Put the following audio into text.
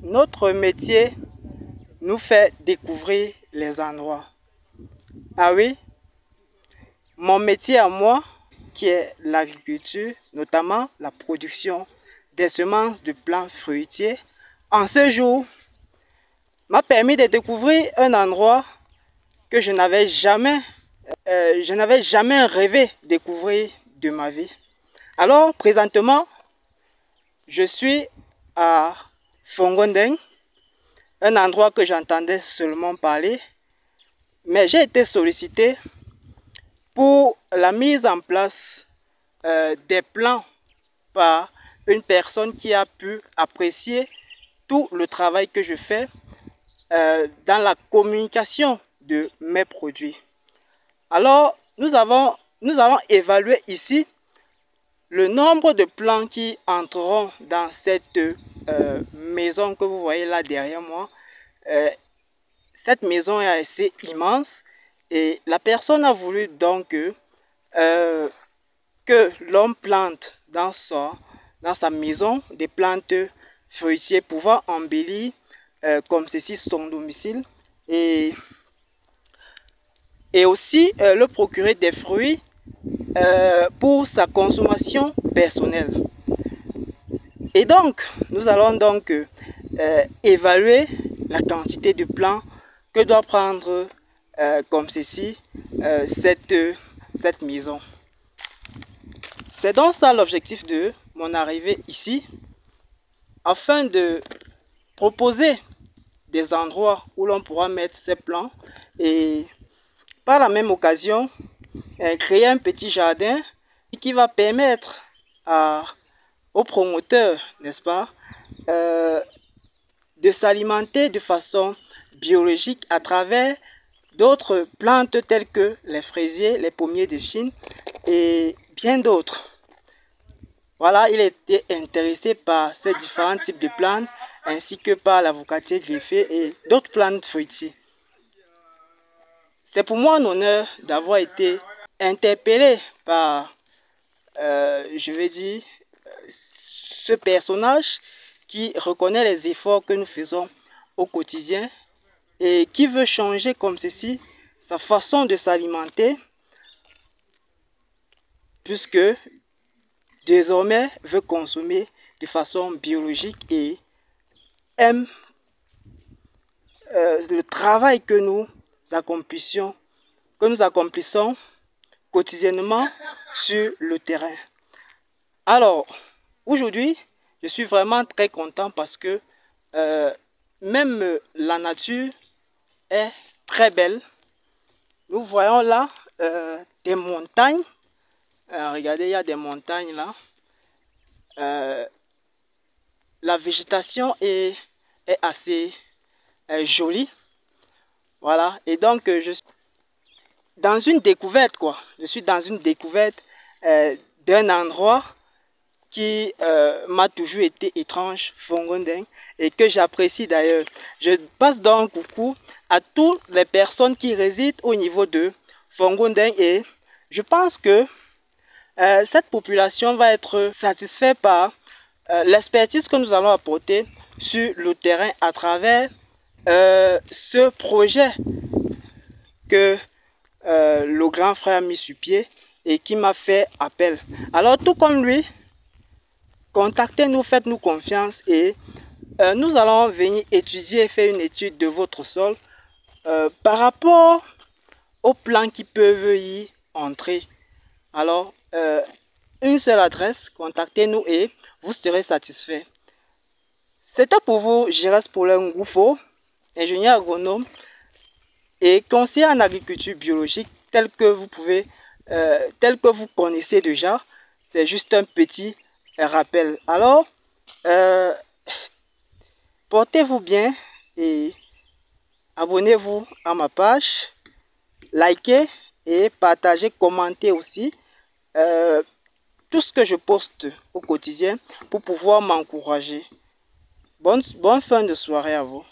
Notre métier nous fait découvrir les endroits. Ah oui, mon métier à moi, qui est l'agriculture, notamment la production des semences de plantes fruitiers, en ce jour, m'a permis de découvrir un endroit que je n'avais jamais rêvé découvrir de ma vie. Alors, présentement, je suis à Fongondeng, un endroit que j'entendais seulement parler, mais j'ai été sollicité pour la mise en place des plans par une personne qui a pu apprécier tout le travail que je fais dans la communication de mes produits. Alors, nous allons évaluer ici le nombre de plants qui entreront dans cette maison que vous voyez là derrière moi. Cette maison est assez immense et la personne a voulu donc que l'homme plante dans sa maison des plantes fruitières pouvant embellir comme ceci son domicile et aussi le procurer des fruits pour sa consommation personnelle. Et donc, nous allons donc évaluer la quantité de plants que doit prendre comme ceci cette maison. C'est donc ça l'objectif de mon arrivée ici, afin de proposer des endroits où l'on pourra mettre ces plants et par la même occasion créer un petit jardin qui va permettre aux promoteurs, n'est-ce pas, de s'alimenter de façon biologique à travers d'autres plantes telles que les fraisiers, les pommiers de Chine et bien d'autres. Voilà, il était intéressé par ces différents types de plantes ainsi que par l'avocatier greffé et d'autres plantes fruitières. C'est pour moi un honneur d'avoir été interpellé par, je vais dire, ce personnage qui reconnaît les efforts que nous faisons au quotidien et qui veut changer comme ceci sa façon de s'alimenter, puisque désormais veut consommer de façon biologique et aime le travail que nous accomplissons quotidiennement sur le terrain. Alors, aujourd'hui, je suis vraiment très content parce que même la nature est très belle. Nous voyons là des montagnes. Regardez, il y a des montagnes là. La végétation est assez jolie. Voilà. Et donc, je suis dans une découverte, quoi. Je suis dans une découverte d'un endroit qui m'a toujours été étrange, Fongondeng, et que j'apprécie d'ailleurs. Je passe donc coucou à toutes les personnes qui résident au niveau de Fongondeng et je pense que cette population va être satisfaite par l'expertise que nous allons apporter sur le terrain à travers ce projet que le grand frère a mis sur pied et qui m'a fait appel. Alors tout comme lui, contactez-nous, faites-nous confiance et nous allons venir étudier, faire une étude de votre sol par rapport aux plants qui peuvent y entrer. Alors, une seule adresse, contactez-nous et vous serez satisfait. C'était pour vous, Giresse Paulin Ngoufo, ingénieur agronome et conseiller en agriculture biologique, tel que vous connaissez déjà. C'est juste un petit rappel. Alors, portez-vous bien et abonnez-vous à ma page, likez et partagez, commentez aussi tout ce que je poste au quotidien pour pouvoir m'encourager. Bonne fin de soirée à vous.